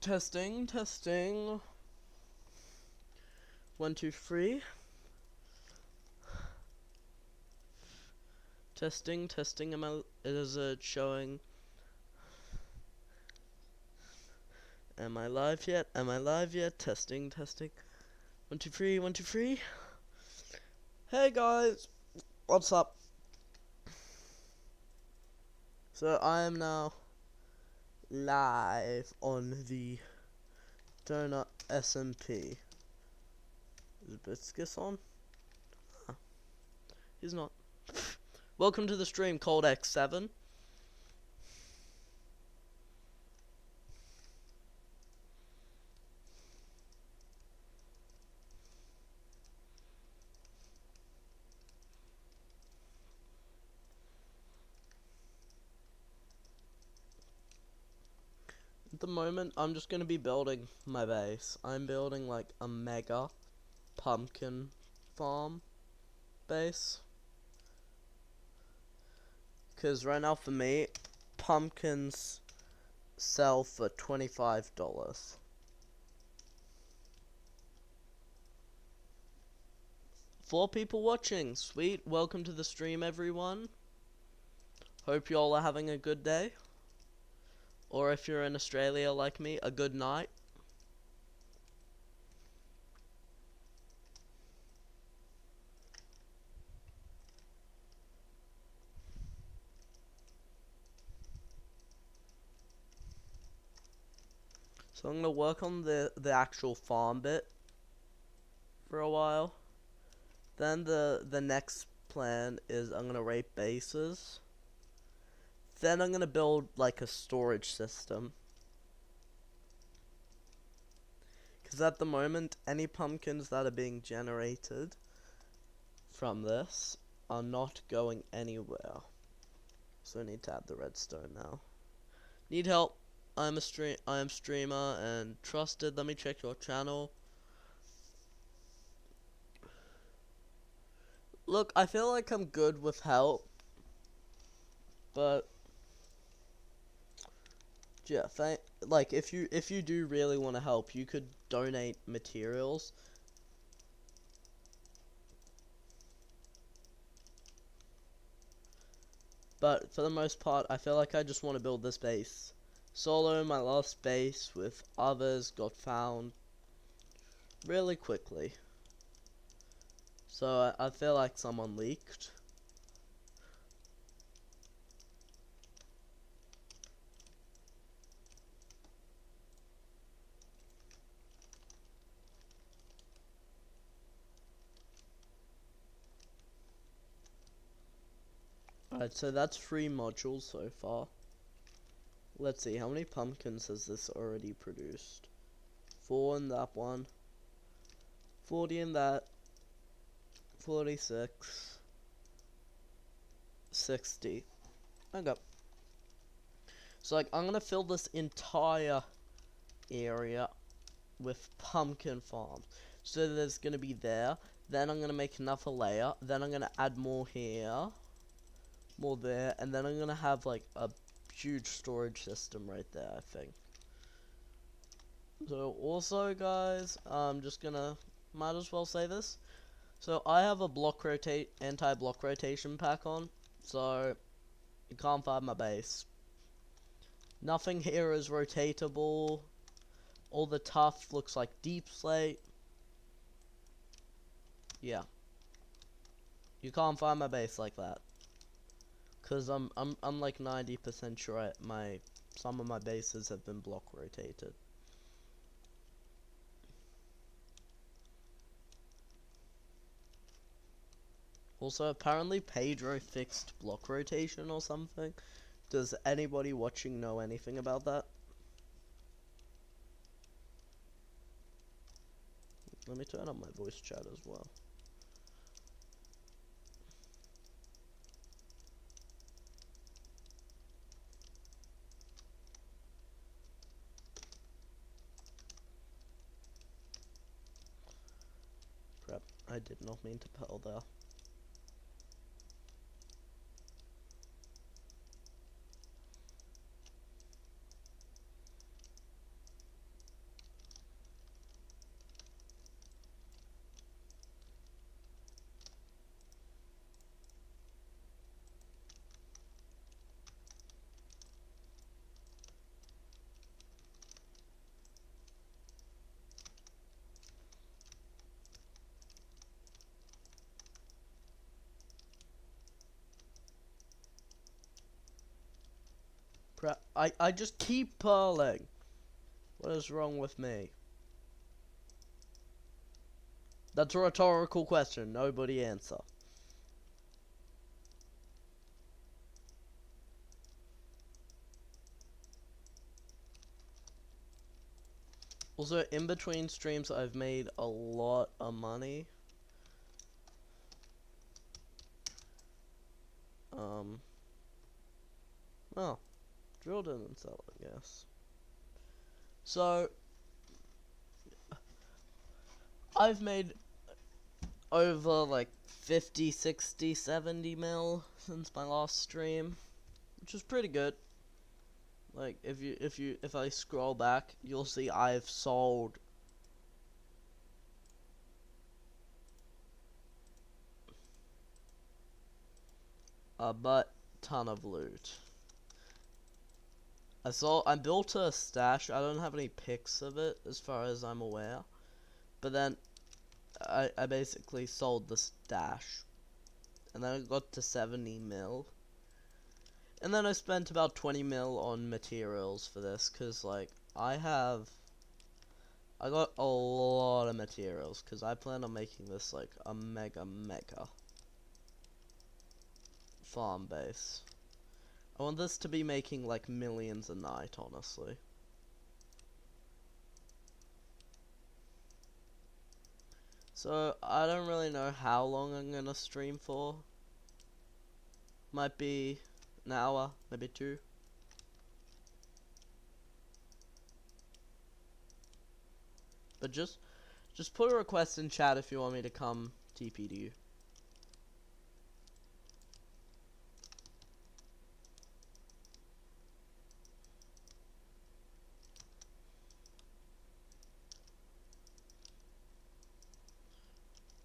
Testing, testing. 1, 2, 3. Testing, testing. Is it showing? Am I live yet? Am I live yet? Testing, testing. 1, 2, 3. 1, 2, 3. Hey guys, what's up? So I am now live on the Donut SMP. Is Biscuits on? Huh. He's not. Welcome to the stream, Cold X7. At the moment, I'm just going to be building my base. I'm building like a mega pumpkin farm base. Because right now for me, pumpkins sell for $25. 4 people watching. Sweet. Welcome to the stream, everyone. Hope you all are having a good day. Or if you're in Australia like me, a good night. So I'm going to work on the actual farm bit for a while. Then the next plan is I'm going to rate bases. Then I'm going to build like a storage system. Because at the moment, any pumpkins that are being generated from this are not going anywhere. So I need to add the redstone now. Need help. I am streamer and trusted. Let me check your channel. Look, I feel like I'm good with help. But yeah, like if you do really want to help, you could donate materials. But for the most part, I feel like I just want to build this base solo. My last base with others got found really quickly, so I feel like someone leaked. Alright, so that's 3 modules so far. Let's see, how many pumpkins has this already produced? 4 in that one, 40 in that, 46, 60. Okay. So like, I'm gonna fill this entire area with pumpkin farms. So there's gonna be there. Then I'm gonna make another layer. Then I'm gonna add more here, more there, and then I'm gonna have like a huge storage system right there, I think. So also guys, I'm just gonna, might as well say this. So I have a anti-block rotation pack on, so you can't find my base. Nothing here is rotatable. All the tuff looks like deep slate. Yeah. You can't find my base like that. Cause I'm like 90% sure some of my bases have been block rotated. Also, apparently Pedro fixed block rotation or something. Does anybody watching know anything about that? Let me turn on my voice chat as well. Crap, I did not mean to pedal there. crap. I just keep pearling. What is wrong with me? That's a rhetorical question. Nobody answer. Also, in between streams, I've made a lot of money. Well, drill didn't sell it, yes. So, I've made over like 50, 60, 70 mil since my last stream, which is pretty good. Like, if I scroll back, you'll see I've sold a ton of loot. I built a stash. I don't have any pics of it as far as I'm aware, but then I basically sold the stash, and then I got to 70 mil, and then I spent about 20 mil on materials for this, cause like I got a lot of materials, cause I plan on making this like a mega farm base. I want this to be making like millions a night, honestly. So, I don't really know how long I'm gonna stream for. Might be an hour, maybe 2. But just put a request in chat if you want me to come TP to you.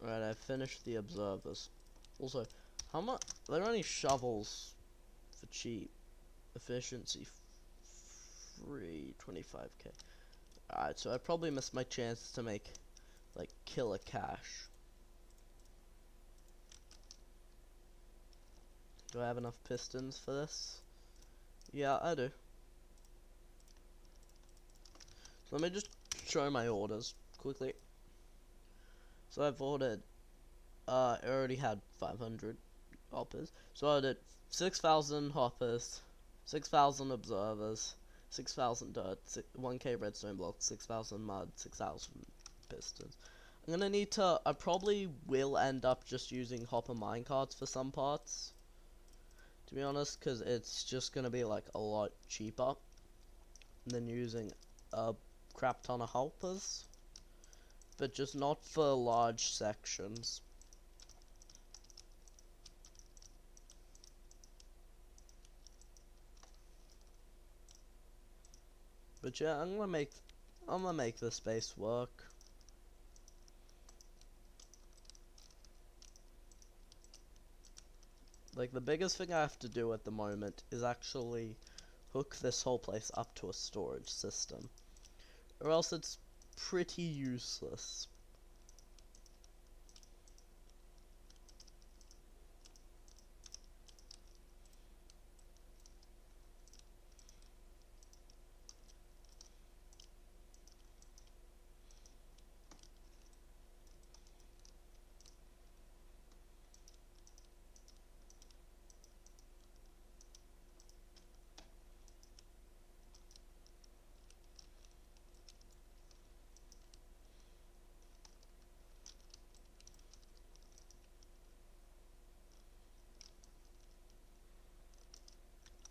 Right, I finished the observers. Also, how much? There are only shovels for cheap. Efficiency free 25k. Alright, so I probably missed my chance to make like killer cash. Do I have enough pistons for this? Yeah, I do. So let me just show my orders quickly. So I've ordered, I already had 500 hoppers. So I ordered 6,000 hoppers, 6,000 observers, 6,000 dirt, 1k redstone blocks, 6,000 mud, 6,000 pistons. I'm gonna need to, I probably will end up just using hopper minecarts for some parts, to be honest, because it's just gonna be like a lot cheaper than using a crap ton of hoppers. But just not for large sections. But yeah, I'm gonna make this space work. Like, the biggest thing I have to do at the moment is actually hook this whole place up to a storage system, or else it's pretty useless.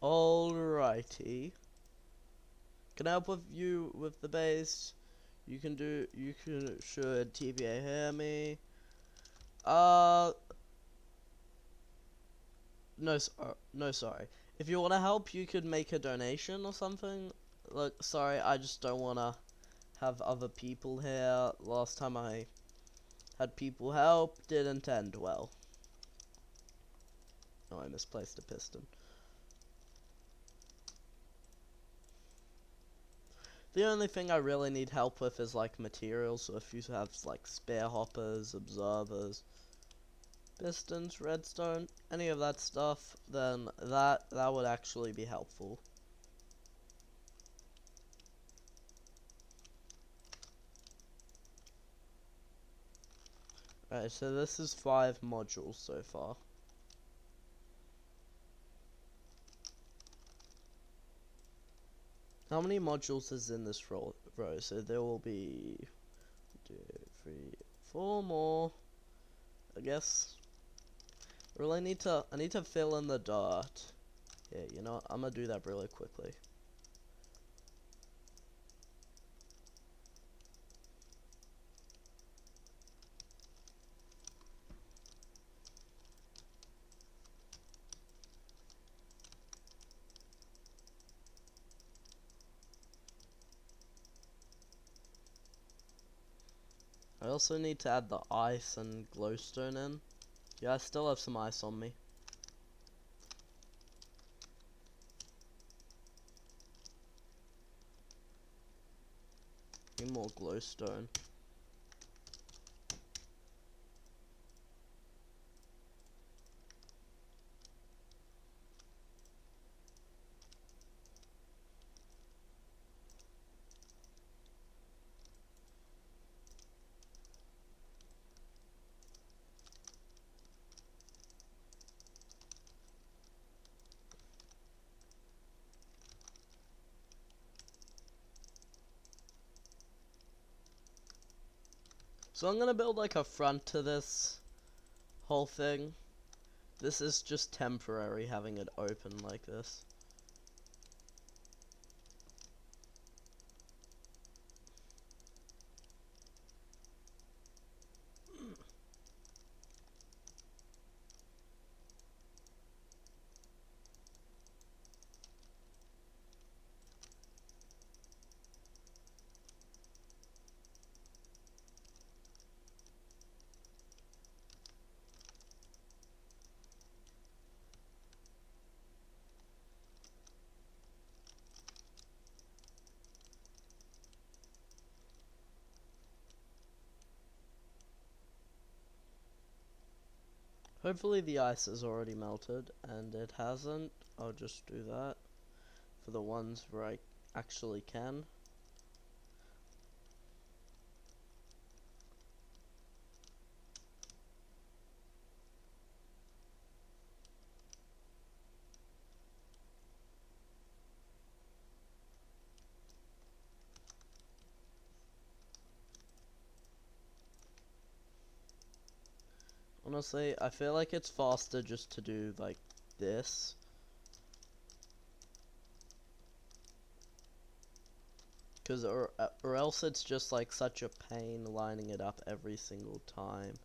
Alrighty. Can I help with you with the base? You should TBA hear me? No, sorry. If you want to help, you could make a donation or something. Like, sorry, I just don't want to have other people here. Last time I had people help, didn't end well. Oh, I misplaced a piston. The only thing I really need help with is like materials, so if you have like spare hoppers, observers, pistons, redstone, any of that stuff, then that would actually be helpful. Alright, so this is 5 modules so far. How many modules is in this row? So there will be 2, 3, 4 more. I guess. I need to fill in the dirt. Yeah, you know what? I'm gonna do that really quickly. I also need to add the ice and glowstone in. Yeah, I still have some ice on me. Need more glowstone. So I'm gonna build like a front to this whole thing. This is just temporary, having it open like this. Hopefully the ice is already melted, and it hasn't. I'll just do that for the ones where I actually can. Honestly, I feel like it's faster just to do like this. Cause or else it's just like such a pain lining it up every single time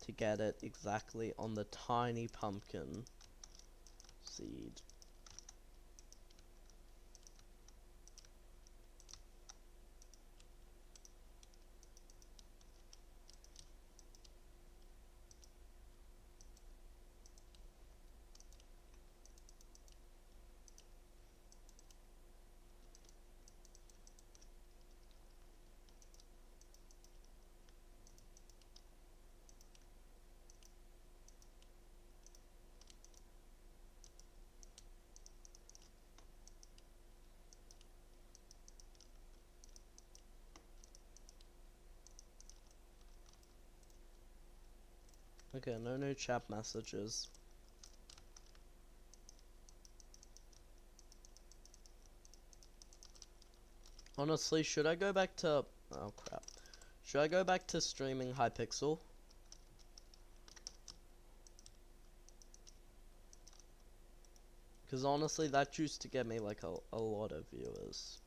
to get it exactly on the tiny pumpkin seed. Okay, no new chat messages. Honestly, should I go back to... Oh crap. Should I go back to streaming Hypixel? Because honestly, that used to get me like a lot of viewers.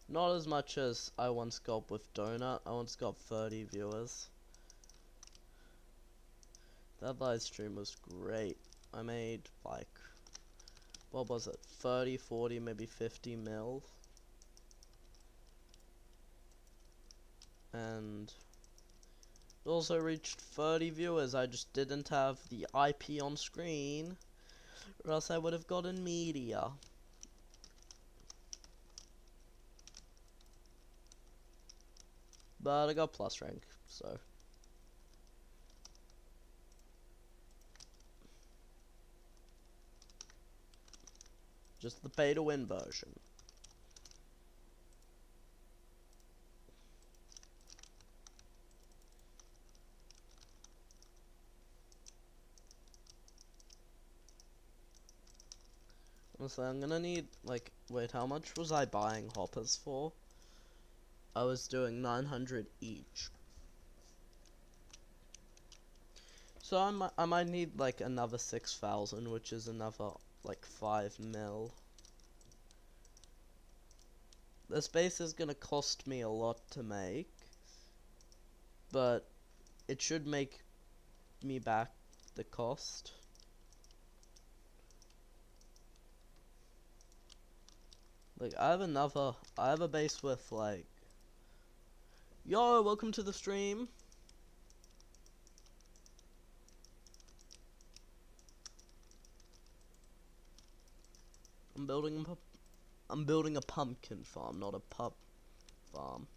Not as much as I once got with Donut. I once got 30 viewers. That live stream was great. I made like... What was it? 30, 40, maybe 50 mil. And... it also reached 30 viewers. I just didn't have the IP on screen, or else I would have gotten media. But I got plus rank, so. Just the pay to win version. So I'm gonna need, like, wait, how much was I buying hoppers for? I was doing 900 each. So I might need, like, another 6,000, which is another, like, 5 mil. This base is gonna cost me a lot to make, but it should make me back the cost. Like, I have a base with, like, yo, welcome to the stream. I'm building a pumpkin farm, not a pub farm.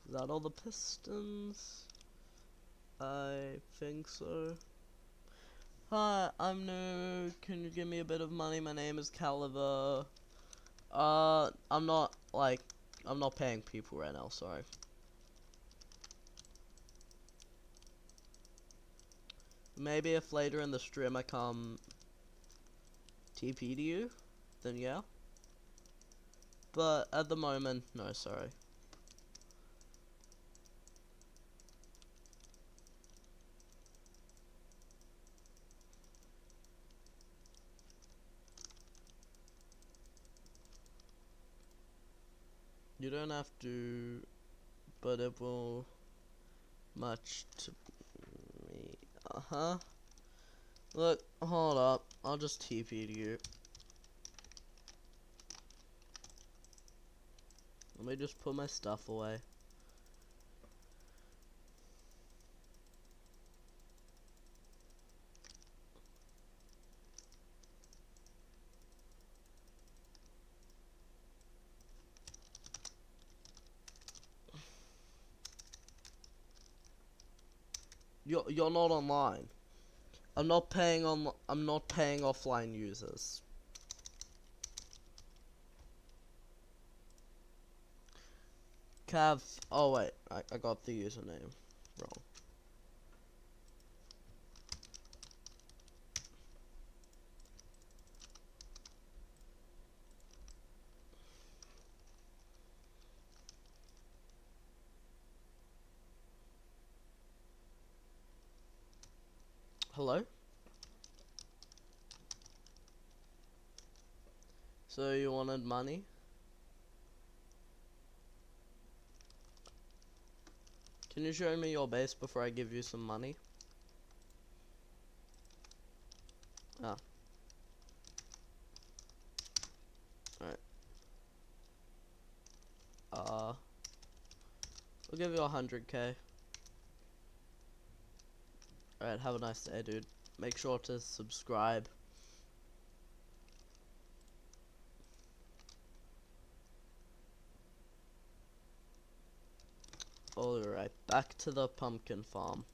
Is that all the pistons? I think so. Hi, I'm new. Can you give me a bit of money? My name is Caliver. I'm not paying people right now, sorry. Maybe if later in the stream I come TP to you, then yeah. But at the moment, no, sorry. You don't have to, but it will much to me. Look, hold up. I'll just TP to you. Let me just put my stuff away. You're not online. I'm not paying offline users. Cav, oh wait, I got the username wrong. Hello? So you wanted money? Can you show me your base before I give you some money? Ah. Alright. We'll give you 100k. Alright, have a nice day, dude. Make sure to subscribe. Alright, back to the pumpkin farm.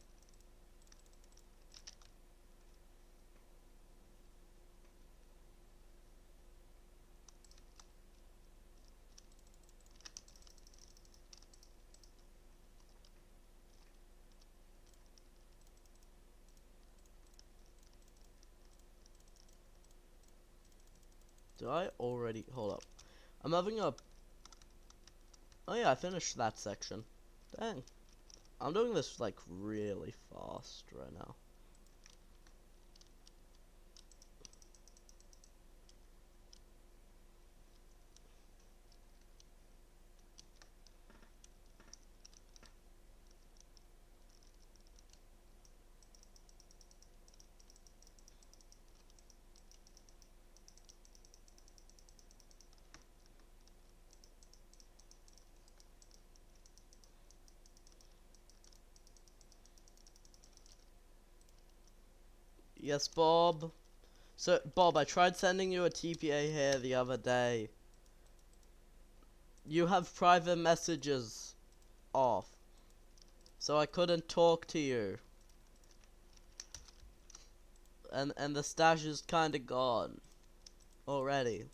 Did I already... Hold up. I'm having a... Oh yeah, I finished that section. Dang. I'm doing this, like, really fast right now. Yes, Bob. So, Bob, I tried sending you a TPA here the other day. You have private messages off. So I couldn't talk to you. and the stash is kind of gone already.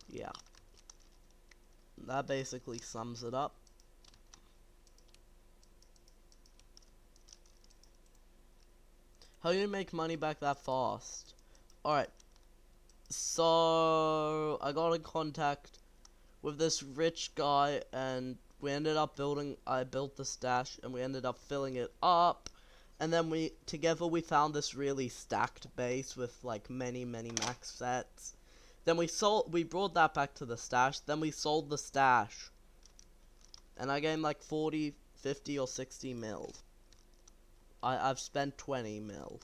Yeah. That basically sums it up. How do you make money back that fast? Alright. So I got in contact with this rich guy and we ended up I built the stash and we ended up filling it up. And then together we found this really stacked base with like many max sets. Then we brought that back to the stash, then we sold the stash. And I gained like 40, 50 or 60 mil. I've spent 20 mil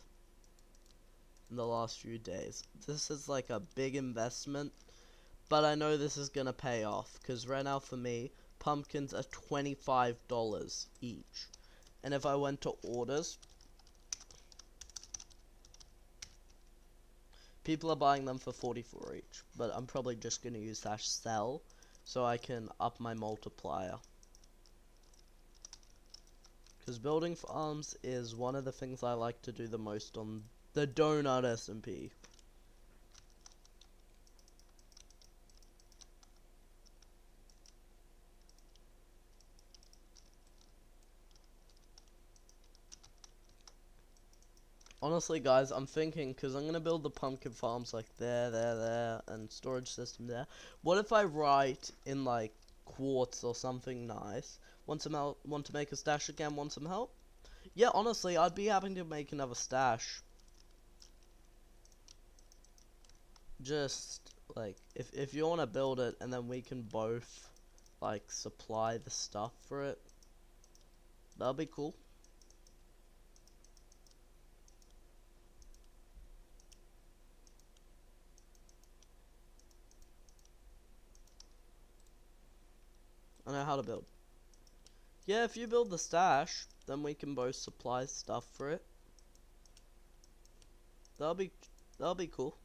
in the last few days. This is like a big investment, but I know this is gonna pay off, because right now for me, pumpkins are $25 each. And if I went to orders, people are buying them for 44 each, but I'm probably just gonna use /sell so I can up my multiplier. Because building farms is one of the things I like to do the most on the Donut SMP. Honestly, guys, I'm thinking, because I'm going to build the pumpkin farms like there, and storage system there. What if I write in, like, quartz or something nice? Want to make a stash again? Want some help? Yeah, honestly, I'd be happy to make another stash. Just, like, if you want to build it, and then we can both, like, supply the stuff for it. That'll be cool. I know how to build. Yeah, if you build the stash, then we can both supply stuff for it. That'll be cool.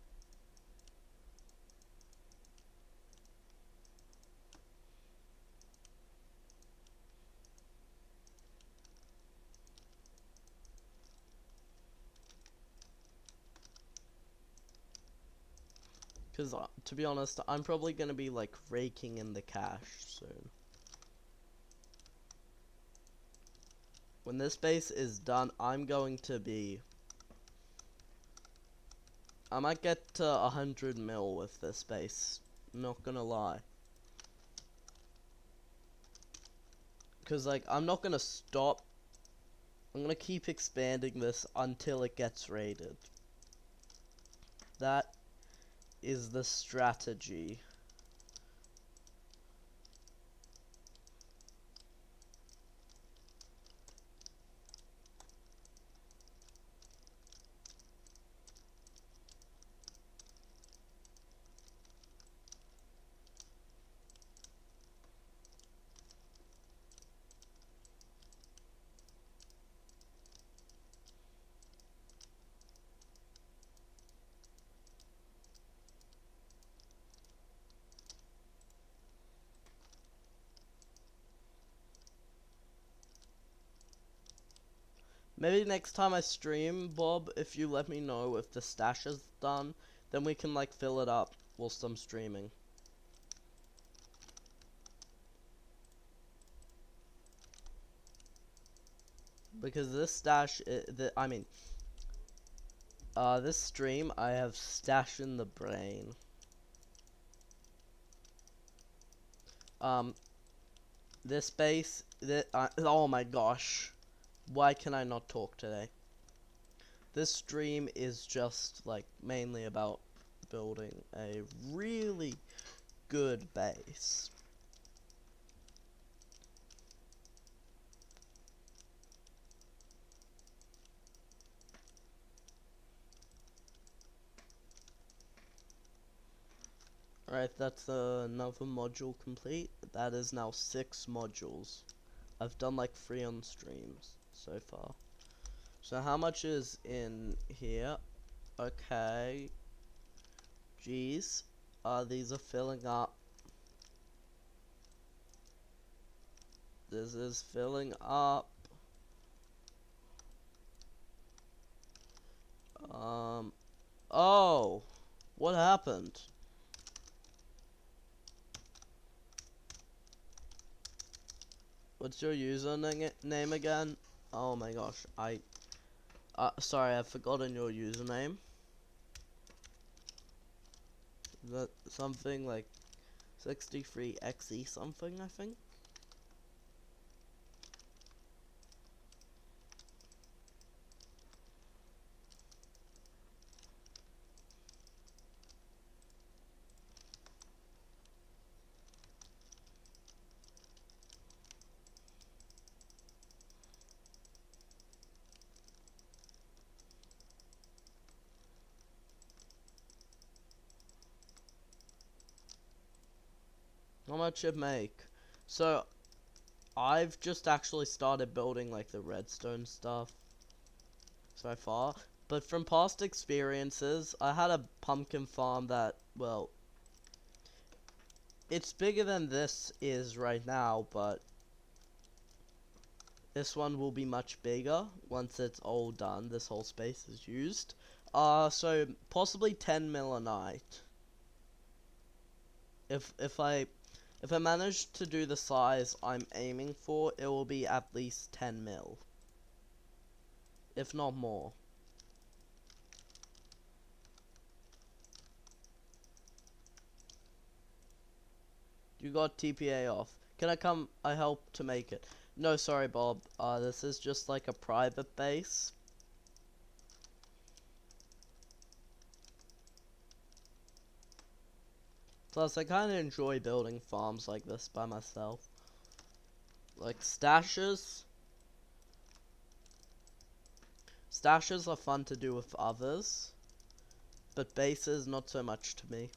Because, to be honest, I'm probably going to be, like, raking in the cash soon. When this base is done, I might get to 100 mil with this base. Not gonna lie. Because, like, I'm not gonna stop. I'm gonna keep expanding this until it gets raided. That is the strategy. Maybe next time I stream, Bob, if you let me know if the stash is done, then we can, like, fill it up whilst I'm streaming. Because this stash, this stream, I have stash in the brain. This base, oh my gosh. Why can I not talk today? This stream is just, like, mainly about building a really good base. Alright, that's another module complete. That is now 6 modules. I've done like 3 on streams so far. So how much is in here? Okay. Jeez. These are filling up. This is filling up. happened? What's your username again? Oh my gosh, sorry, I've forgotten your username. Is that something like 63xe something, I think? How much it make? So, I've just actually started building like the redstone stuff so far. But from past experiences, I had a pumpkin farm that, well, it's bigger than this is right now, but this one will be much bigger once it's all done. This whole space is used. So possibly 10 mil a night. If I manage to do the size I'm aiming for, it will be at least 10 mil, if not more. You got TPA off. Can I come? I help to make it. No, sorry, Bob. This is just like a private base. Plus, I kind of enjoy building farms like this by myself. Like stashes. Stashes are fun to do with others, but bases not so much to me.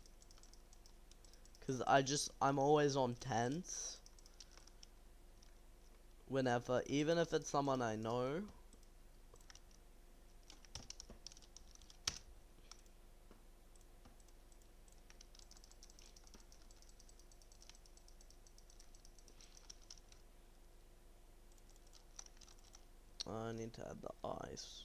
Cause I'm always on tents. Whenever, even if it's someone I know. I need to add the ice.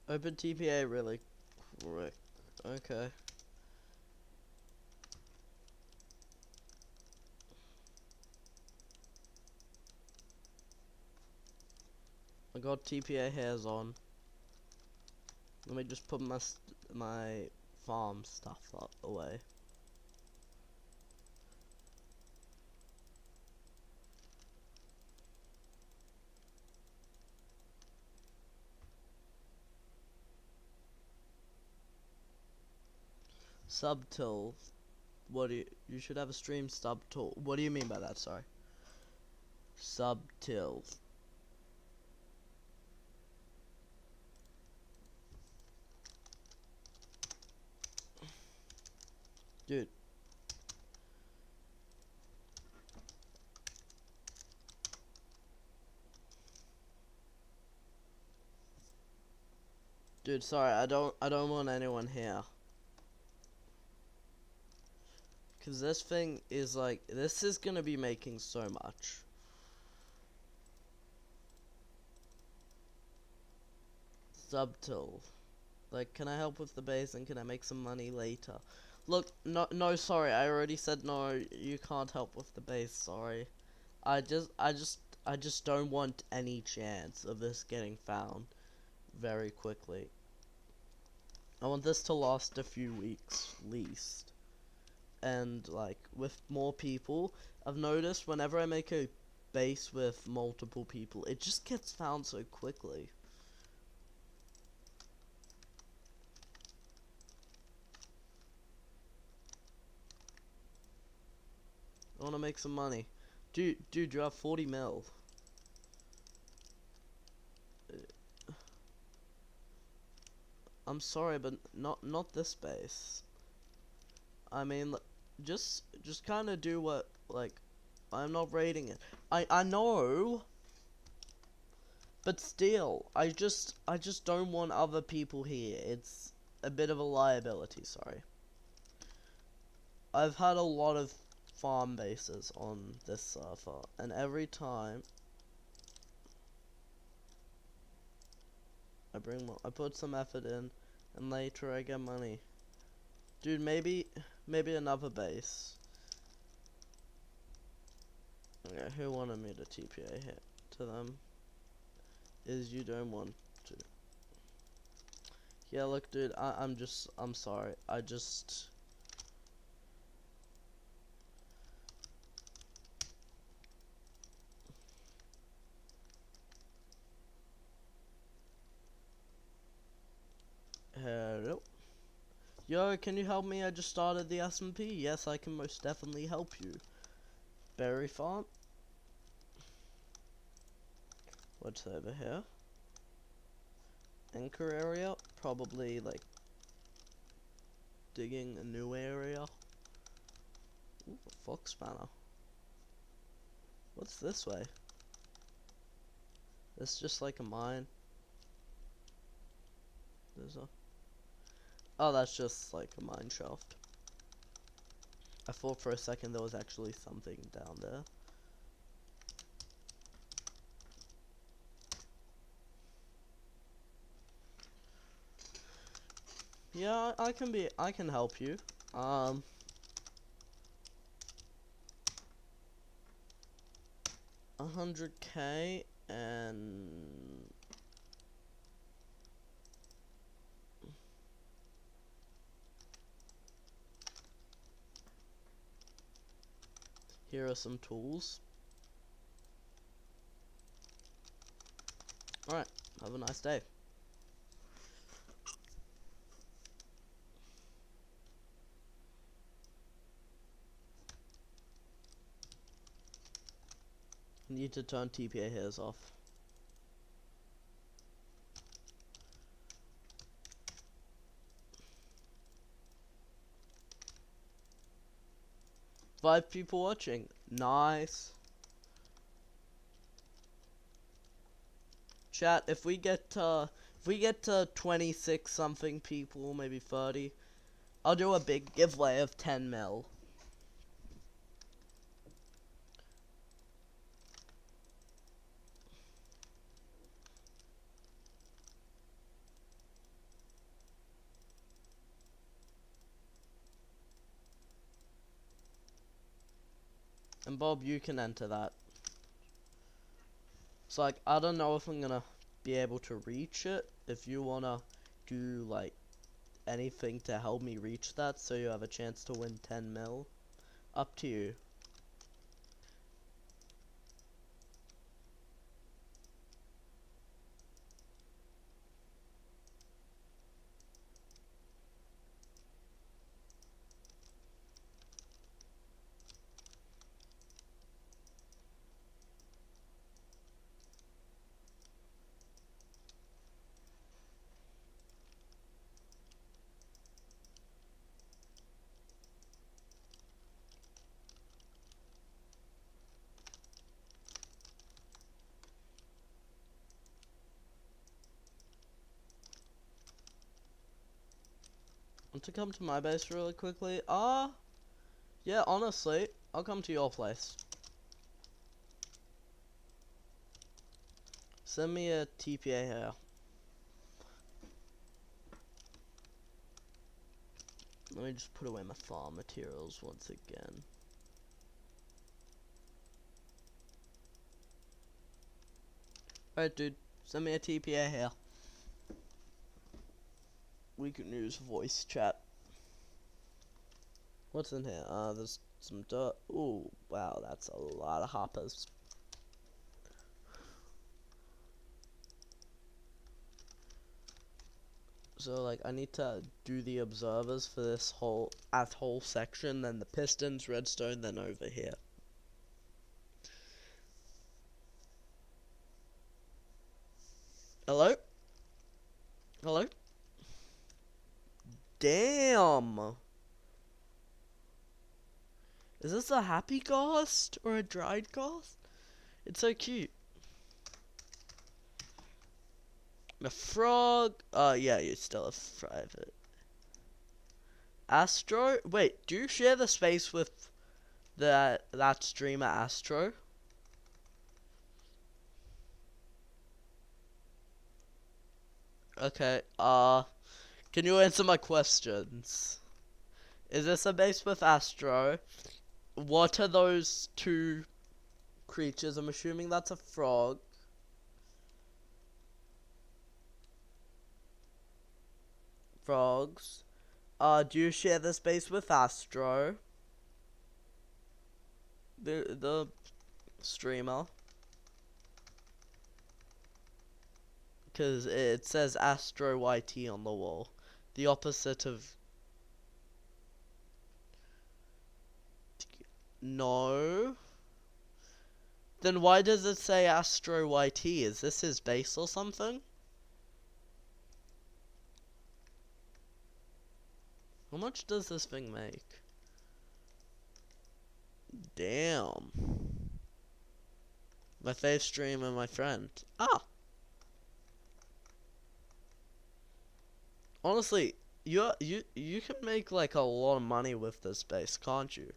Open TPA really quick. Okay. I got TPA hairs on. Let me just put my farm stuff away. Subtool. What do you should have a stream subtool. What do you mean by that? Sorry. Subtool. Dude. Dude, sorry, I don't want anyone here. Cause this thing is like, this is gonna be making so much. Subtool. Like, can I help with the base and can I make some money later? Look, no, sorry, I already said no, you can't help with the base, sorry. I just I just don't want any chance of this getting found very quickly. I want this to last a few weeks, least. And, like, with more people, I've noticed whenever I make a base with multiple people, it just gets found so quickly. I want to make some money. Dude, you have 40 mil. I'm sorry, but not this base. I mean, just kind of do what, like, I'm not rating it. I know, but still, I just don't want other people here. It's a bit of a liability. Sorry. I've had a lot of farm bases on this server, and every time I put some effort in, and later I get money. Dude, maybe another base. Okay, who wanted me to TPA hit to them? Is you don't want to. Yeah, look, dude, I'm sorry. Hello? Yo, can you help me? I just started the SMP. Yes, I can most definitely help you. Berry farm? What's over here? Anchor area? Probably, like, digging a new area. Ooh, a fox spanner. What's this way? It's just like a mine. There's a... Oh, that's just like a mine shaft. I thought for a second there was actually something down there. Yeah, I can help you. 100k and here are some tools. Alright, have a nice day. Need to turn TPA hairs off. Five people watching. Nice. Chat, if we get to 26 something people, maybe 30, I'll do a big giveaway of 10 mil. And Bob, you can enter that. So, like, I don't know if I'm gonna be able to reach it. If you wanna do, like, anything to help me reach that so you have a chance to win 10 mil, up to you. Want to come to my base really quickly? Yeah, honestly, I'll come to your place. Send me a TPA here. Let me just put away my farm materials once again. Alright, dude. Send me a TPA here. We can use voice chat. What's in here? There's some dirt. Ooh, wow, that's a lot of hoppers. So, like, I need to do the observers for this whole section, then the pistons, redstone, then over here. Hello? Hello? Damn! Is this a happy ghost or a dried ghost? It's so cute. A frog. Yeah, you're still a private. Astro. Wait, do you share the space with that streamer Astro? Okay. Can you answer my questions? Is this a base with Astro? What are those two creatures? I'm assuming that's a frog. Frogs. Do you share the space with Astro? The streamer. Because it says Astro YT on the wall. The opposite of... No. Then why does it say Astro YT? Is this his base or something? How much does this thing make? Damn. My fave streamer, my friend. Ah! Honestly, you can make like a lot of money with this base, can't you?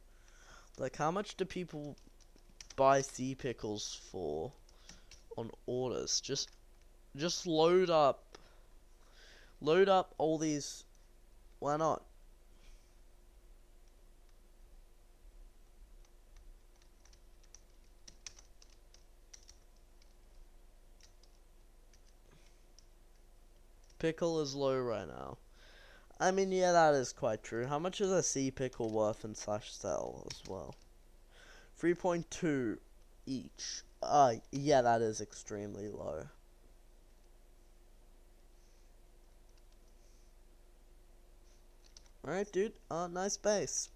Like, how much do people buy sea pickles for on orders? Just load up all these. Why not? Pickle is low right now. I mean, yeah, that is quite true. How much is a sea pickle worth in /sell as well? 3.2 each. Yeah, that is extremely low. Alright, dude. Nice base.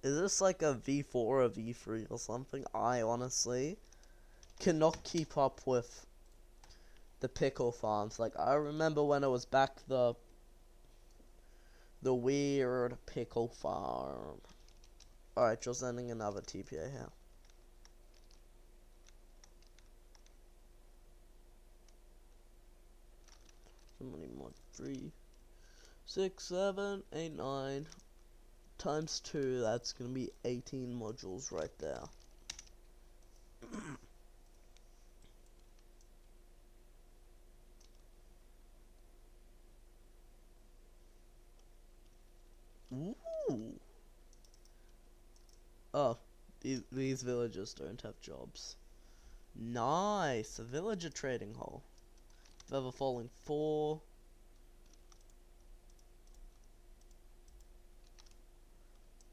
Is this like a V4 or a V3 or something? I honestly cannot keep up with the pickle farms. Like, I remember when it was back the weird pickle farm. Alright, just sending another TPA here. How many more? 3, 6, 7, 8, 9 times 2. That's gonna be 18 modules right there. Ooh. Oh, these villagers don't have jobs. Nice, a villager trading hall. Feather falling 4.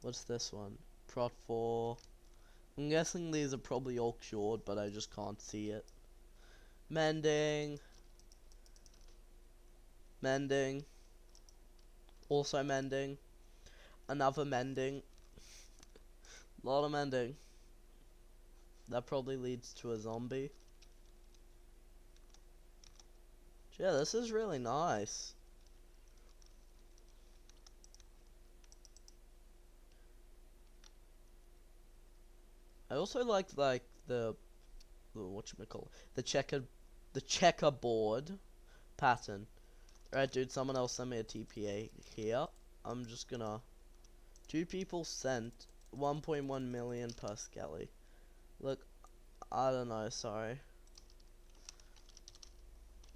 What's this one? Prot 4. I'm guessing these are probably all cured, but I just can't see it. Mending. Mending. Also mending. Another mending. Lot of mending. That probably leads to a zombie. Yeah, this is really nice. I also like the whatchamacallit, the checkerboard pattern. Alright, dude, someone else sent me a TPA here. I'm just gonna... 2 people sent 1.1 million per Skelly. Look, I don't know, sorry.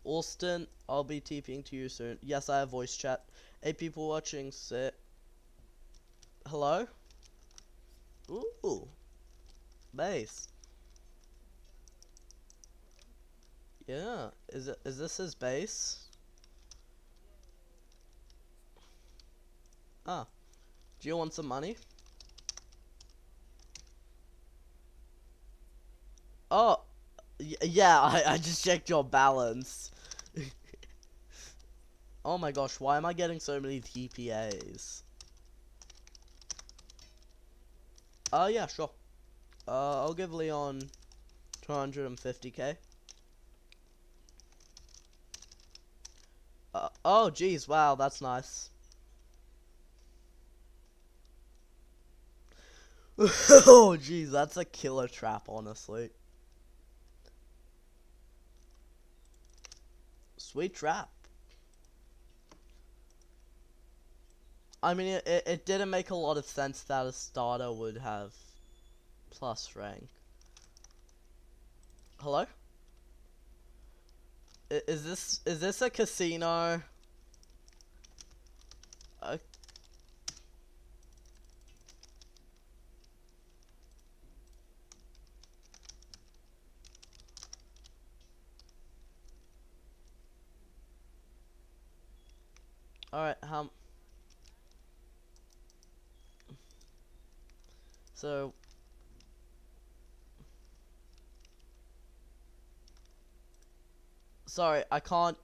Austin, I'll be TPing to you soon. Yes, I have voice chat. 8 people watching, sit. Hello? Ooh. Base. Yeah. Is this his base? Ah. Do you want some money? Oh. Yeah, I just checked your balance. Oh my gosh, why am I getting so many TPAs? Yeah, sure. I'll give Leon 250k. Oh geez, wow, that's nice. Oh geez, that's a killer trap, honestly. Sweet trap. I mean, it didn't make a lot of sense that a starter would have plus rank. Hello? Is this a casino? Uh, Alright, so sorry, I can't.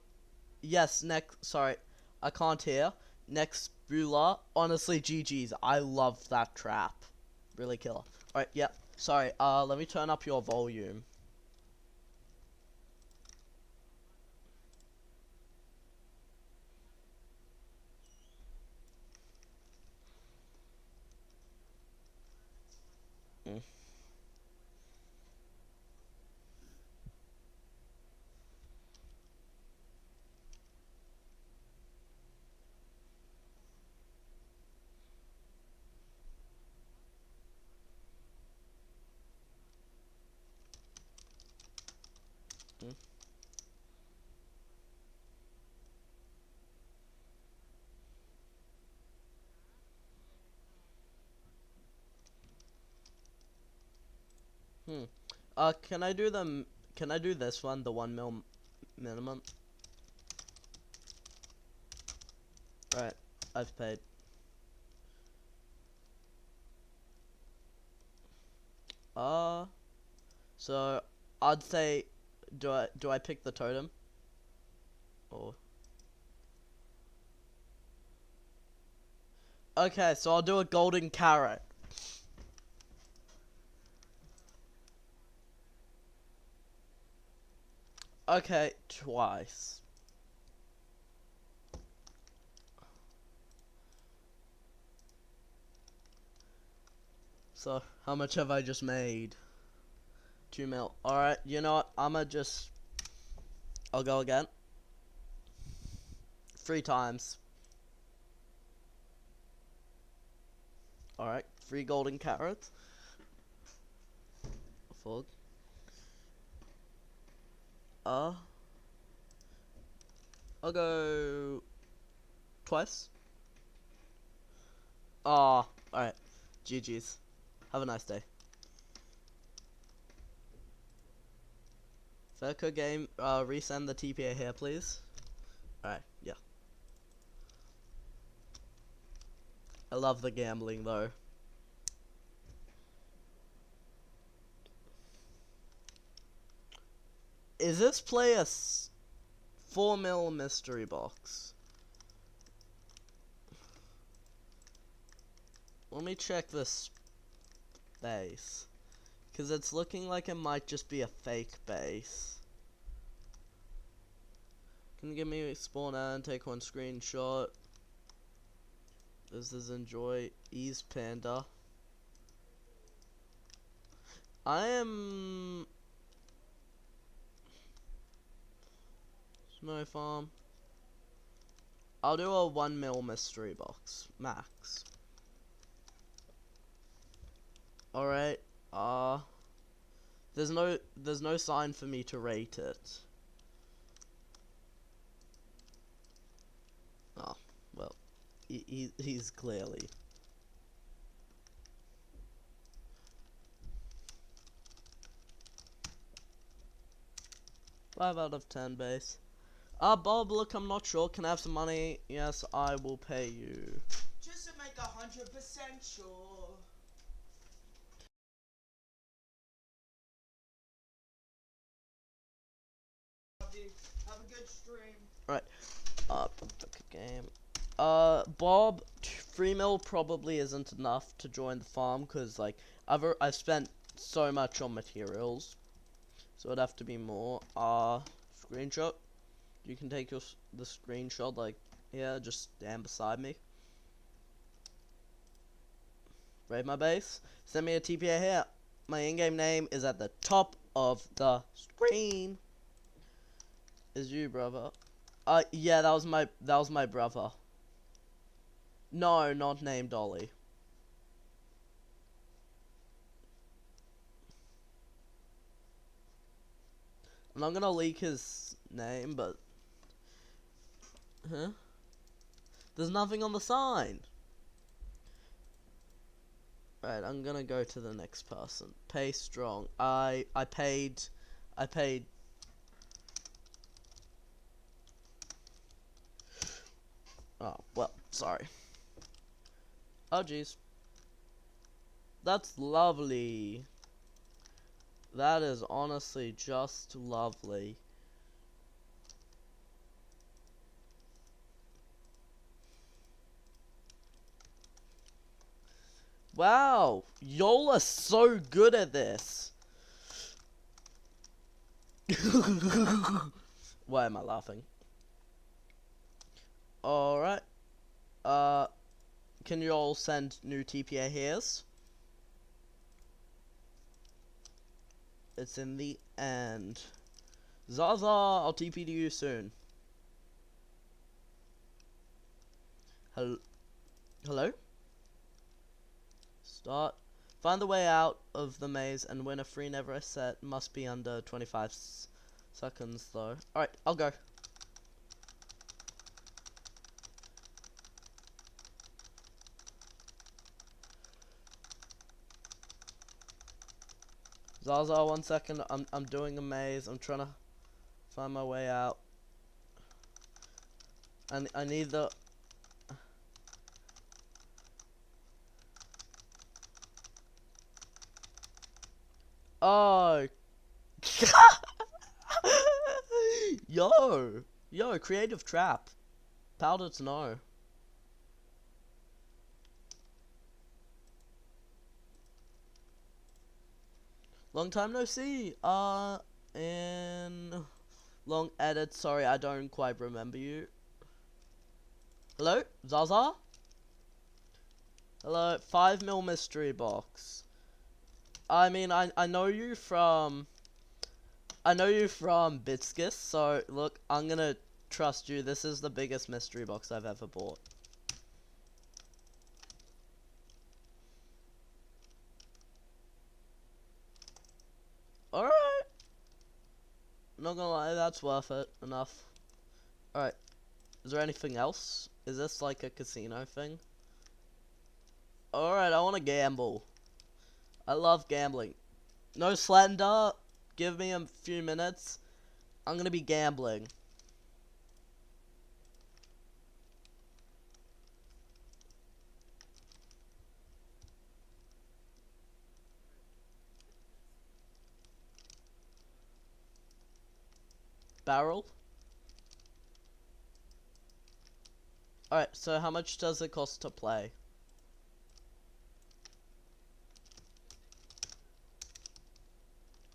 Yes, next. Sorry, I can't hear. Next, Bula. Honestly, GG's. I love that trap. Really killer. Alright, yeah. Sorry. Let me turn up your volume. Mm. Mm. Hmm. Can I do them? Can I do this one? The 1 mil minimum. Right. I've paid. Uh. So I'd say, do I pick the totem or? Okay, so I'll do a golden carrot. Okay, twice. So how much have I just made? 2 mil. Alright, you know what? I'll go again. 3 times. Alright, 3 golden carrots. Four. Uh, I'll go twice. Ah, alright. GG's. Have a nice day. Verco game, resend the TPA here, please. Alright, yeah. I love the gambling, though. Is this play a 4 mil mystery box? Let me check this base. Because it's looking like it might just be a fake base. Can you give me a spawner and take one screenshot? This is Enjoy Ease Panda. I am Snow Farm. I'll do a 1 mil mystery box max. Alright, there's no sign for me to rate it. Oh, well, he's clearly. 5 out of 10 base. Bob, look, I'm not sure. Can I have some money? Yes, I will pay you. Just to make 100% sure. Have a good stream. Right. Game. Bob, 3 mil probably isn't enough to join the farm, because, like, I've spent so much on materials. So it'd have to be more. Screenshot. You can take the screenshot, like, here, just stand beside me. Raid my base. Send me a TPA here. My in-game name is at the top of the screen. Is you, brother? Yeah, that was my brother. No, not named Ollie. I'm not gonna leak his name, but huh? There's nothing on the sign. Right, I'm gonna go to the next person. Pay strong. I paid. Oh, well, sorry. Oh, jeez. That's lovely. That is honestly just lovely. Wow, y'all are so good at this. Why am I laughing? Alright. Can you all send new TPA here's? It's in the end. Zaza, I'll TP to you soon. Hello? Start. Find the way out of the maze and win a free never set. Must be under 25 seconds though. Alright, I'll go. Zaza, 1 second. I'm doing a maze. I'm trying to find my way out. And I need the. Oh. Yo, creative trap. Powder to know. Long time no see. In long edit. Sorry, I don't quite remember you. Hello, Zaza. Hello, 5 mil mystery box. I mean, I know you from. I know you from Bitskis, so look, I'm gonna trust you. This is the biggest mystery box I've ever bought. Alright. Not gonna lie, that's worth it. Enough. Alright. Is there anything else? Is this like a casino thing? Alright, I wanna gamble. I love gambling. No Slender. Give me a few minutes. I'm gonna be gambling. Barrel. Alright, so how much does it cost to play?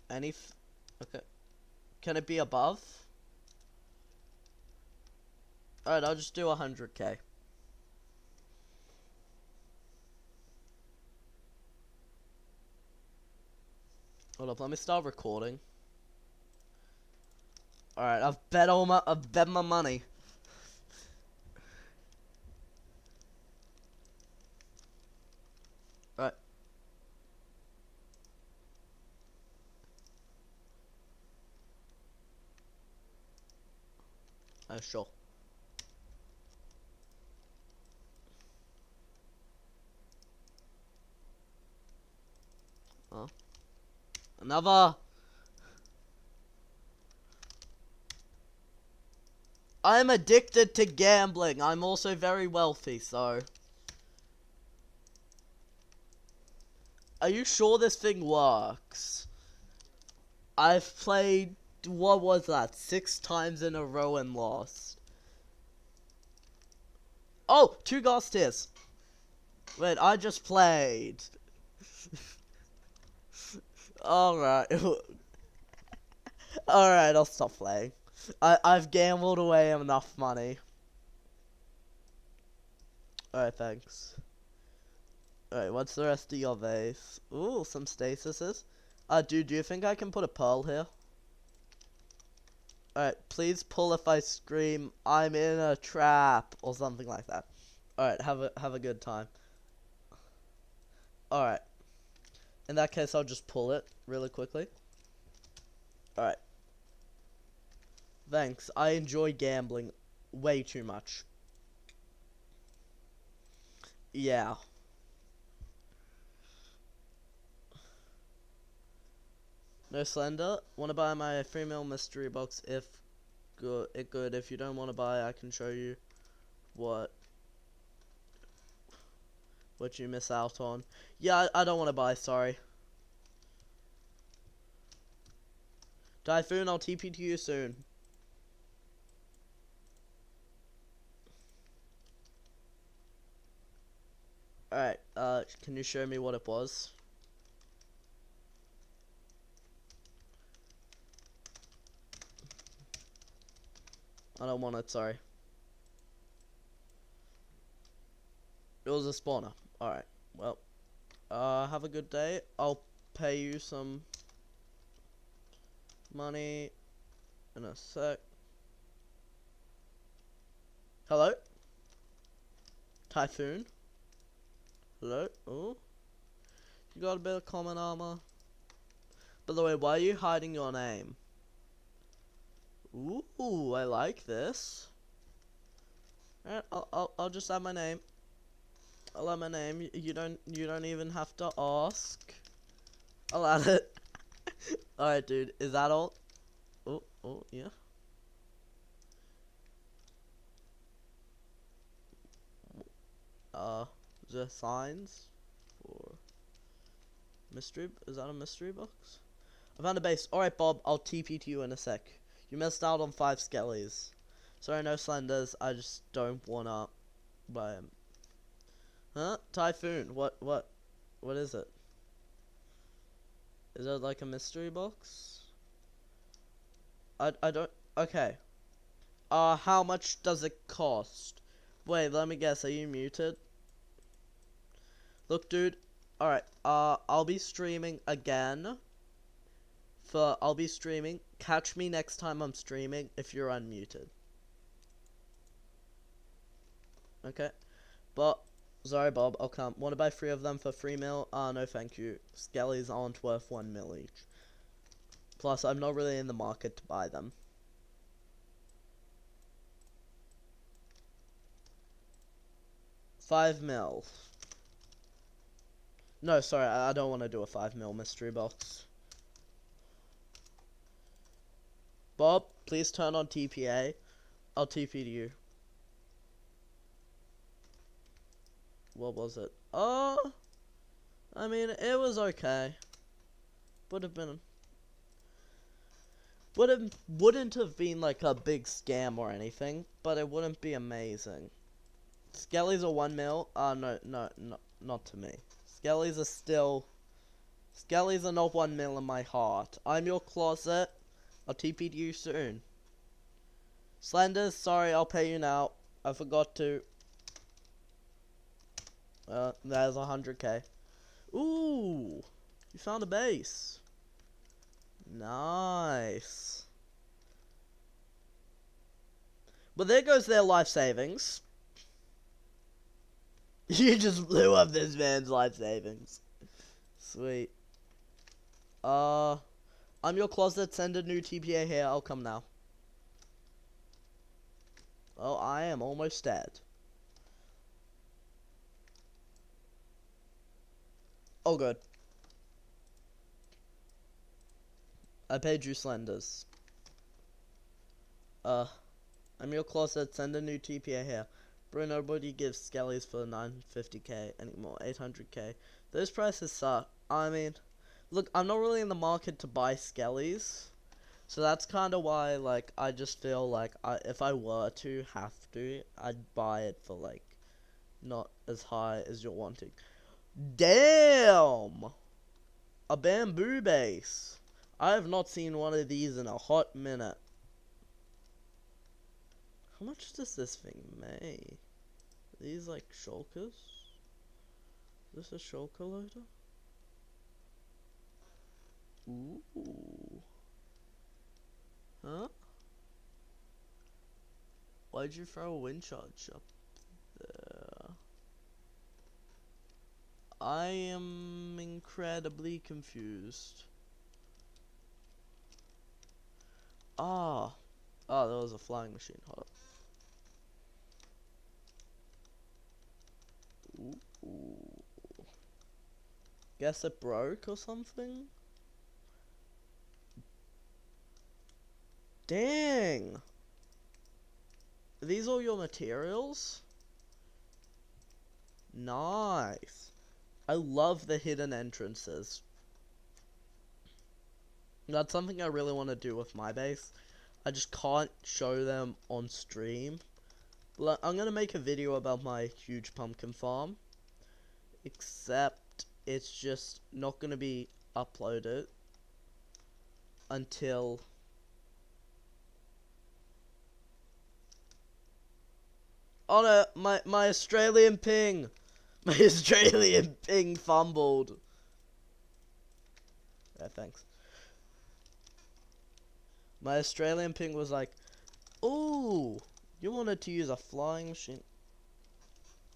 Okay. Can it be above? Alright, I'll just do 100k. Hold up, let me start recording. Alright, I've bet my money. Alright. Sure. Another. I'm addicted to gambling. I'm also very wealthy, so. Are you sure this thing works? I've played, what was that, 6 times in a row and lost. Oh, 2 gas tiers. Wait, I just played. Alright. Alright, I'll stop playing. I've gambled away enough money. Alright, thanks. Alright, what's the rest of your vase? Ooh, some stasises. Dude, do you think I can put a pearl here? Alright, please pull if I scream, I'm in a trap, or something like that. Alright, have a good time. Alright. In that case, I'll just pull it really quickly. Alright. Thanks, I enjoy gambling way too much. Yeah. No Slender? Wanna buy my 3 mil mystery box if good. If you don't wanna buy, I can show you what you miss out on. Yeah, I don't wanna buy, sorry. Typhoon, I'll TP to you soon. Alright, can you show me what it was? I don't want it, sorry. It was a spawner. Alright, well. Have a good day. I'll pay you some money in a sec. Hello? Typhoon? Hello? Oh? You got a bit of common armor? By the way, why are you hiding your name? Ooh, I like this. Alright, I'll just add my name. I'll add my name. You don't even have to ask. I'll add it. Alright, dude. Is that all? Oh, yeah. The signs for mystery. Is that a mystery box? I found a base. Alright, Bob. I'll TP to you in a sec. You missed out on 5 skellies. Sorry, no slenders. I just don't wanna buy them. Huh? Typhoon. What is it? Is it like a mystery box? I don't. Okay. How much does it cost? Wait, let me guess. Are you muted? Look, dude. Alright. I'll be streaming again. I'll be streaming. Catch me next time I'm streaming if you're unmuted. Okay. But, sorry, Bob. I'll come. Want to buy 3 of them for 3 mil? No, thank you. Skellies aren't worth 1 mil each. Plus, I'm not really in the market to buy them. $5 mil. No, sorry, I don't want to do a 5 mil mystery box. Bob, please turn on TPA. I'll TP to you. What was it? I mean, it was okay. Wouldn't have been like a big scam or anything, but it wouldn't be amazing. Skellies are 1 mil. No, not to me. Skellies are not 1 mil in my heart. I'm your closet. I'll TP to you soon. Slenders, sorry, I'll pay you now. I forgot to. There's 100k. Ooh, you found a base. Nice. But there goes their life savings. You just blew up this man's life savings. Sweet. I'm your closet. Send a new TPA here. I'll come now. Oh, I am almost dead. Oh, good. I paid you slenders. I'm your closet. Send a new TPA here. Bro, nobody gives skellies for 950k anymore. 800k. Those prices suck. I mean, look, I'm not really in the market to buy skellies. So that's kind of why, like, I just feel like if I were to have to, I'd buy it for, like, not as high as you're wanting. Damn! A bamboo base. I have not seen one of these in a hot minute. How much does this thing make? Are these like shulkers? Is this a shulker loader? Ooh. Huh? Why'd you throw a wind charge up there? I am incredibly confused. Ah. Oh, there was a flying machine. Hold up. Ooh. Guess it broke or something? Dang! Are these all your materials? Nice. I love the hidden entrances. That's something I really want to do with my base. I just can't show them on stream. But I'm going to make a video about my huge pumpkin farm. Except it's just not going to be uploaded until... Oh no, my Australian ping! My Australian ping fumbled. Yeah, thanks. My Australian ping was like, ooh, you wanted to use a flying machine?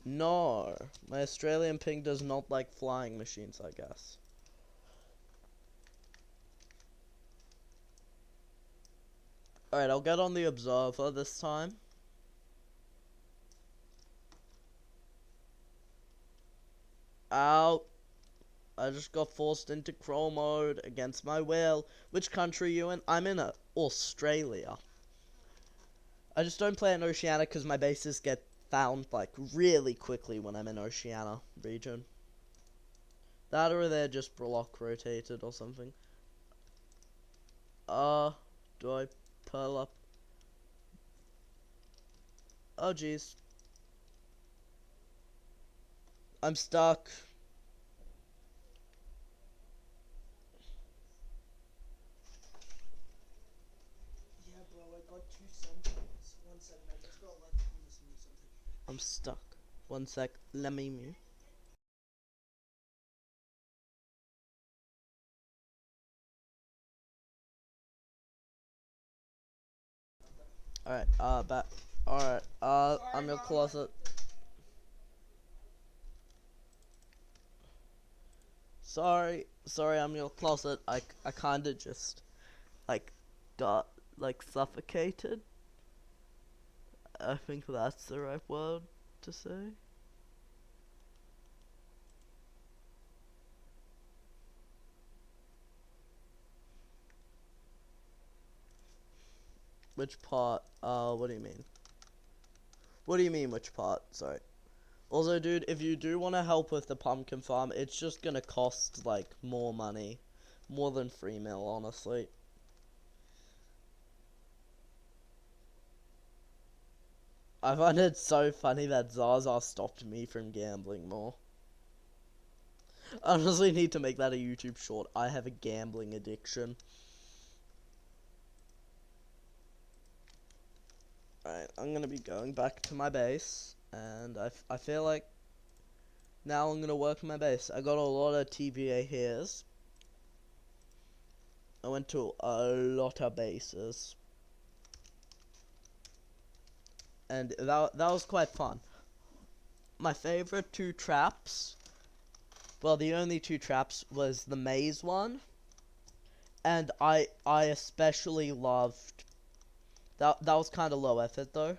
No, my Australian ping does not like flying machines, I guess. Alright, I'll get on the observer this time. Out. I just got forced into crawl mode against my will. Which country are you in? I'm in Australia. I just don't play in Oceania because my bases get found like really quickly when I'm in Oceania region. That or they're just block rotated or something. Do I pull up? Oh jeez. I'm stuck. Yeah, bro, I got 2 cents. 1 second, I just got like Thomas and something. I'm stuck. 1 sec. Let me mute. Alright, back. Alright, I'm your closet. Sorry, I'm your closet. I kinda just, like, got, like, suffocated. I think that's the right word to say. Which part? What do you mean? What do you mean, which part? Sorry. Also, dude, if you do want to help with the pumpkin farm, it's just gonna cost, like, more money. More than 3 mil, honestly. I find it so funny that Zaza stopped me from gambling more. I honestly need to make that a YouTube short. I have a gambling addiction. Alright, I'm gonna be going back to my base. And I feel like now I'm gonna work on my base. I got a lot of TBA here's. I went to a lot of bases. And that was quite fun. My favorite 2 traps, well, the only 2 traps was the maze one. And I especially loved, that was kind of low effort though.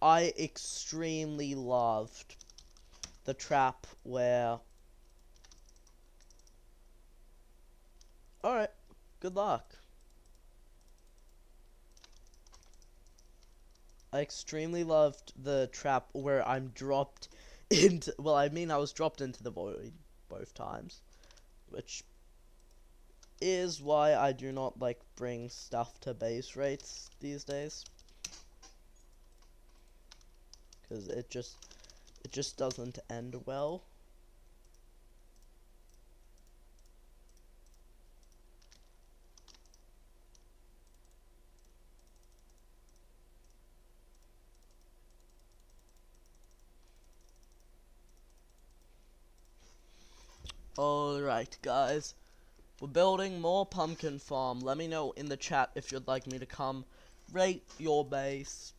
I extremely loved the trap where... Alright, good luck. I extremely loved the trap where I'm dropped into, well, I mean I was dropped into the void both times, which is why I do not like bring stuff to base rates these days, because it just doesn't end well. Alright guys, we're building more pumpkin farm. Let me know in the chat if you'd like me to come rate your base.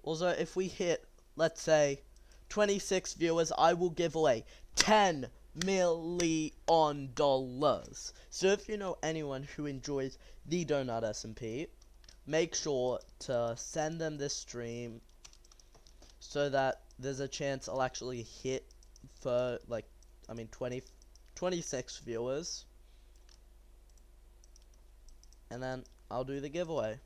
Also, if we hit, let's say, 26 viewers, I will give away $10 million. So if you know anyone who enjoys the Donut SMP, make sure to send them this stream so that there's a chance I'll actually hit for, like, 26 viewers. And then I'll do the giveaway.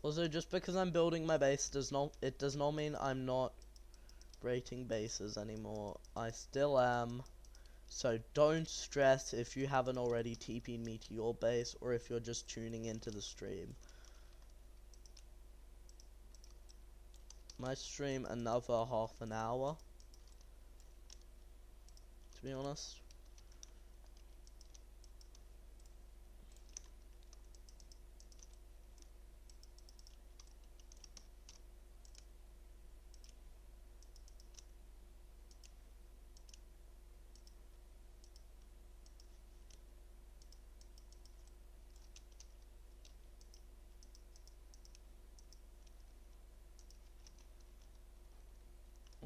Also, just because I'm building my base does not mean I'm not rating bases anymore. I still am. So don't stress if you haven't already TP'd me to your base, or if you're just tuning into the stream. Might stream another half an hour, to be honest.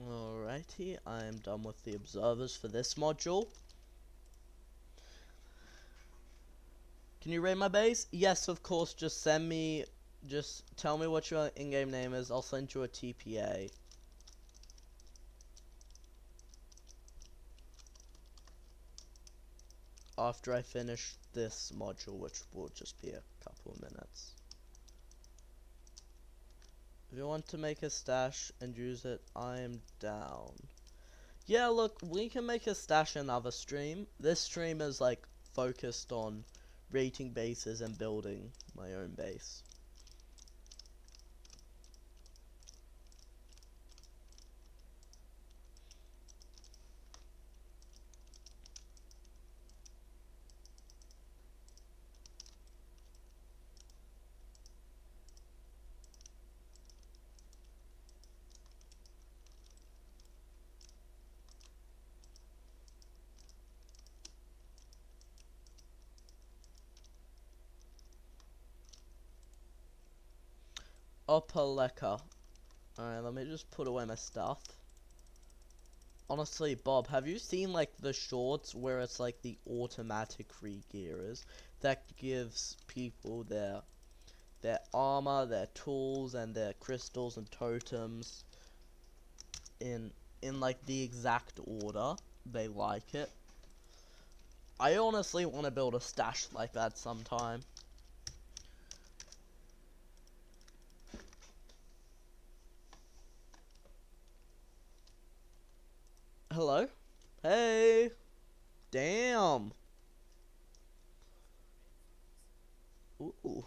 Alrighty, I am done with the observers for this module. Can you rate my base? Yes, of course. Just tell me what your in-game name is. I'll send you a TPA. After I finish this module, which will just be a couple of minutes. If you want to make a stash and use it, I am down. Yeah, look, we can make a stash another stream. This stream is like focused on rating bases and building my own base. Opaleka. Alright, let me just put away my stuff. Honestly, Bob, have you seen like the shorts where it's like the automatic re-gearers that gives people their armor, their tools, and their crystals and totems in like the exact order they like it? I honestly want to build a stash like that sometime. Hello? Hey! Damn! Ooh.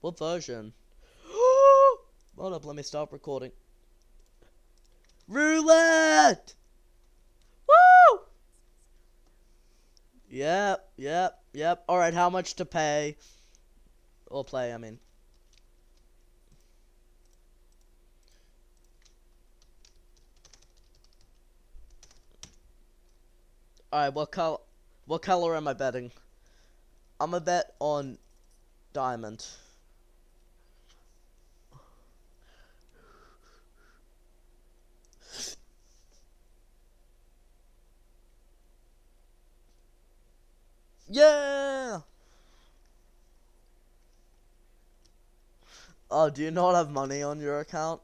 What version? Hold up, let me stop recording. Roulette! Woo! Yep. Alright, how much to pay? Or play, I mean. Alright, what color am I betting? I'm a bet on diamond. Yeah! Oh, do you not have money on your account?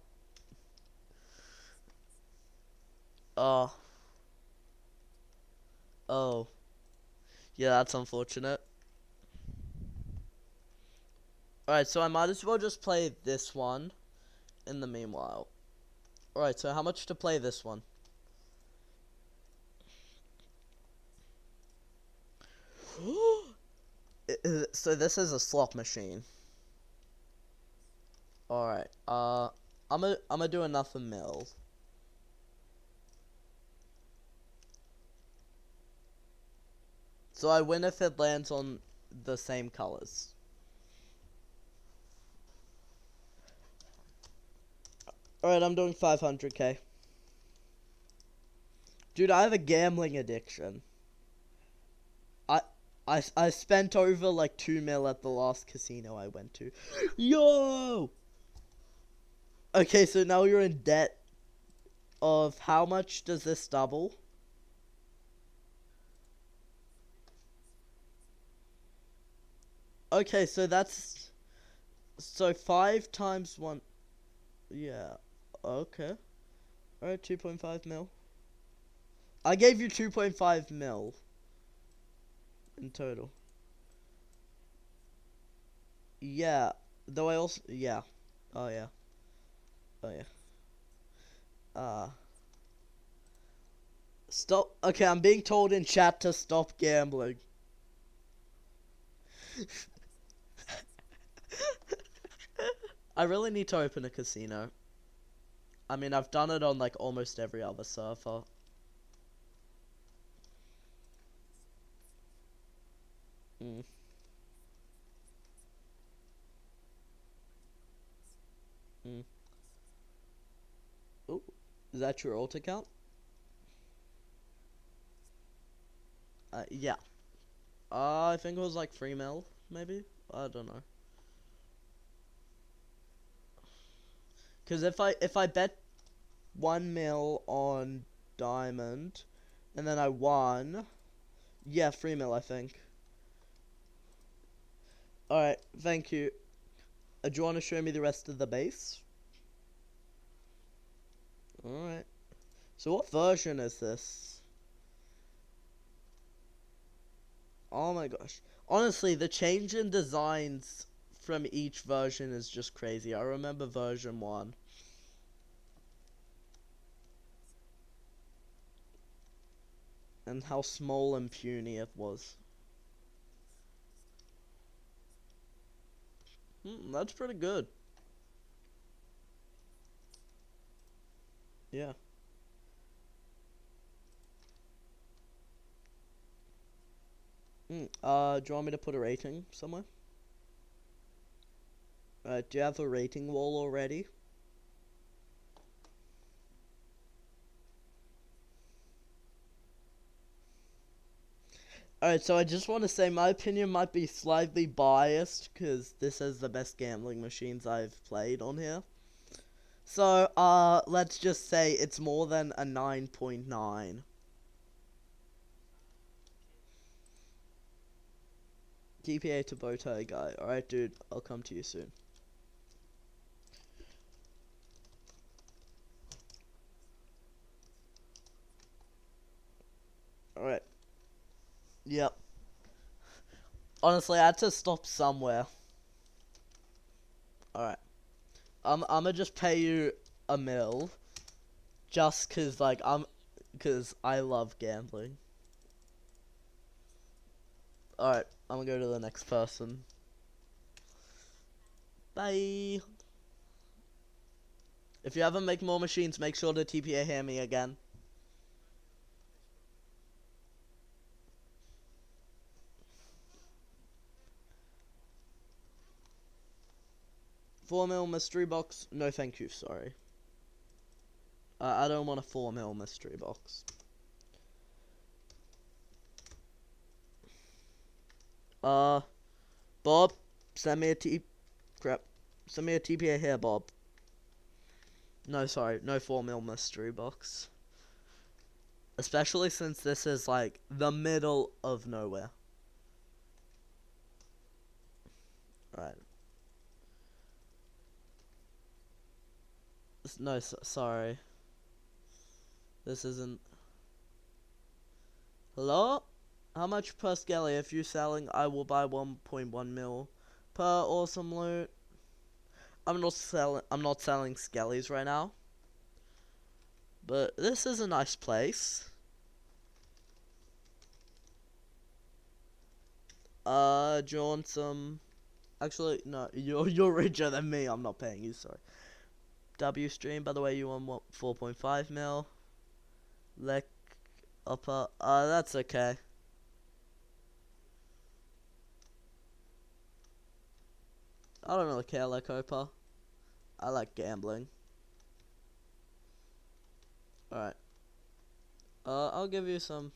Oh. Oh. Yeah, that's unfortunate. Alright, so I might as well just play this one in the meanwhile. Alright, so how much to play this one? So this is a slot machine. Alright, I'm gonna do another mill. So I win if it lands on the same colors. Alright, I'm doing 500k. Dude, I have a gambling addiction. I spent over like 2 mil at the last casino I went to. Yo! Okay, so now you're in debt of how much does this double? Okay, so that's... So 5 times 1... Yeah. Okay. Alright, 2.5 mil. I gave you 2.5 mil. In total. Yeah. Though I also... Yeah. Oh, yeah. Oh, yeah. Stop. Okay, I'm being told in chat to stop gambling. I really need to open a casino. I mean, I've done it on like almost every other server. Mm. Mm. Oh, is that your alt account? Yeah. I think it was like 3 mil, maybe? I don't know. Because if I bet 1 mil on diamond, and then I won, yeah, 3 mil I think. Alright, thank you. Do you want to show me the rest of the base? Alright. So what version is this? Oh my gosh. Honestly, the change in designs from each version is just crazy. I remember version 1. And how small and puny it was. That's pretty good. Yeah. Do you want me to put a rating somewhere? Do you have a rating wall already? Alright, so I just want to say my opinion might be slightly biased, because this is the best gambling machines I've played on here. So, let's just say it's more than a 9.9. GPA to Bowtie guy. Alright, dude, I'll come to you soon. Alright. Yep. Honestly, I had to stop somewhere. Alright. I'ma just pay you a mil. Just cause, like, cause I love gambling. Alright, I'm gonna go to the next person. Bye. If you ever make more machines, make sure to TPA hear me again. Four mil mystery box. No, thank you. Sorry. I don't want a 4 mil mystery box. Bob, send me a crap. Send me a TPA here, Bob. No, sorry, no 4 mil mystery box. Especially since this is like the middle of nowhere. Right. No, sorry. This isn't. Hello? How much per skelly? If you're selling, I will buy 1.1 mil per awesome loot. I'm not selling skellies right now. But this is a nice place. Do you want some? Actually, no. You're richer than me. I'm not paying you. Sorry. W stream. By the way, you want what? 4.5 mil. Lek upper. That's okay. I don't really care, like Opa. I like gambling. Alright. I'll give you something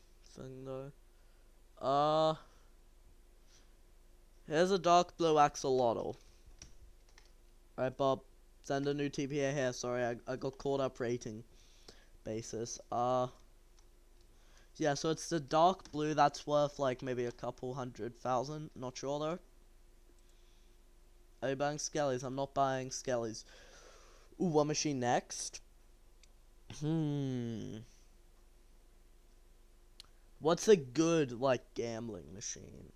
though. Here's a dark blue axolotl. Alright, Bob. Send a new TPA here. Sorry, I got caught up rating basis. Yeah, so it's the dark blue that's worth like maybe a couple 100,000. Not sure though. Are you buying skellies? I'm not buying skellies. Ooh, what machine next? What's a good, like, gambling machine?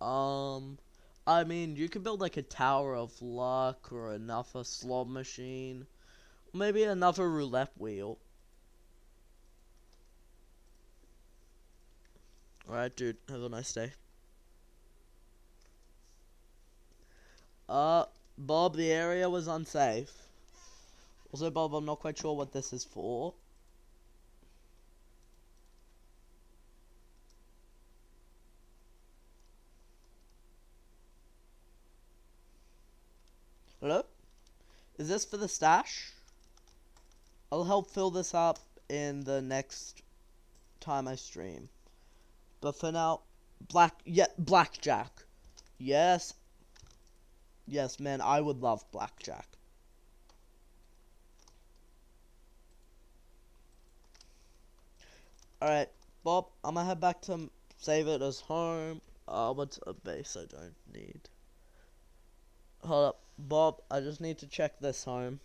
I mean, you could build, like, a Tower of Luck or another slot machine. Maybe another roulette wheel. Alright, dude. Have a nice day. Bob, the area was unsafe. Also, Bob, I'm not quite sure what this is for. Hello? Is this for the stash? I'll help fill this up in the next time I stream. But for now, blackjack. Yes. Yes, man, I would love blackjack. Alright, Bob, I'm gonna head back to save it as home. What's a base I don't need? Hold up, Bob, I just need to check this home.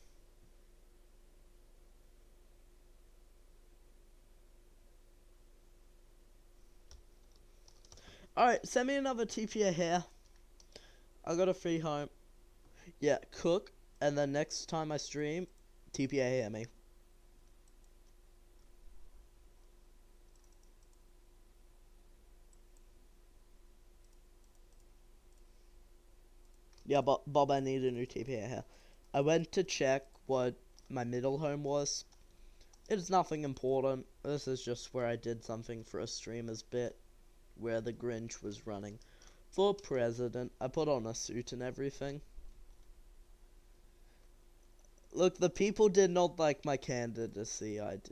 Alright, send me another TPA here. I got a free home. Yeah, cook, and then next time I stream, TPA here me. Yeah, Bob, I need a new TPA here. I went to check what my middle home was. It's nothing important. This is just where I did something for a streamer's bit, where the Grinch was running for president. I put on a suit and everything. Look, the people did not like my candidacy idea.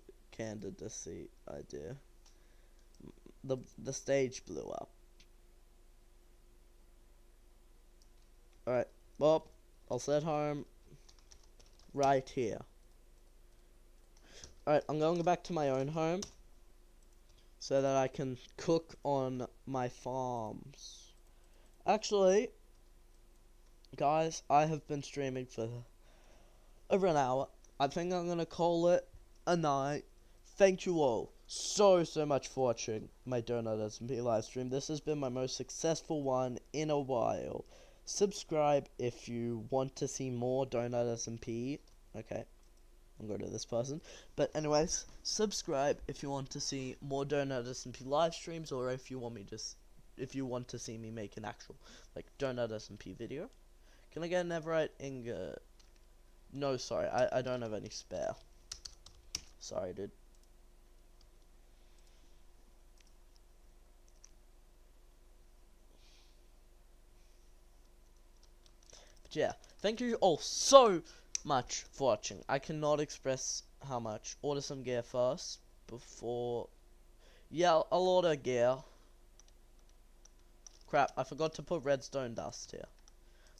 The stage blew up. Alright, well, I'll set home right here. Alright, I'm going back to my own home so that I can cook on my farms. Actually, guys, I have been streaming for over an hour. I think I'm gonna call it a night. Thank you all so much for watching my Donut SMP live stream. This has been my most successful one in a while. Subscribe if you want to see more Donut SMP. Okay, I'm going to this person. But anyways, subscribe if you want to see more Donut SMP live streams, or if you want to see me make an actual like Donut SMP video. Can I get an Everite ingot? No, sorry, I don't have any spare. Sorry, dude. But yeah, thank you all so much for watching. I cannot express how much. Order some gear first before. Yeah, I'll order gear. Crap, I forgot to put redstone dust here.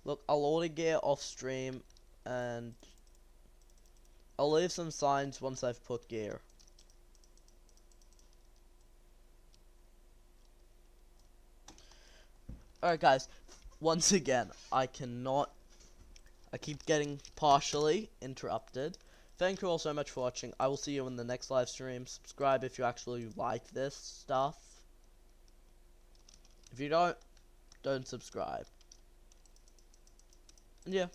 Look, I'll order gear off stream, and I'll leave some signs once I've put gear. Alright guys, once again, I keep getting partially interrupted, thank you all so much for watching. I will see you in the next live stream. Subscribe if you actually like this stuff. If you don't subscribe. And yeah.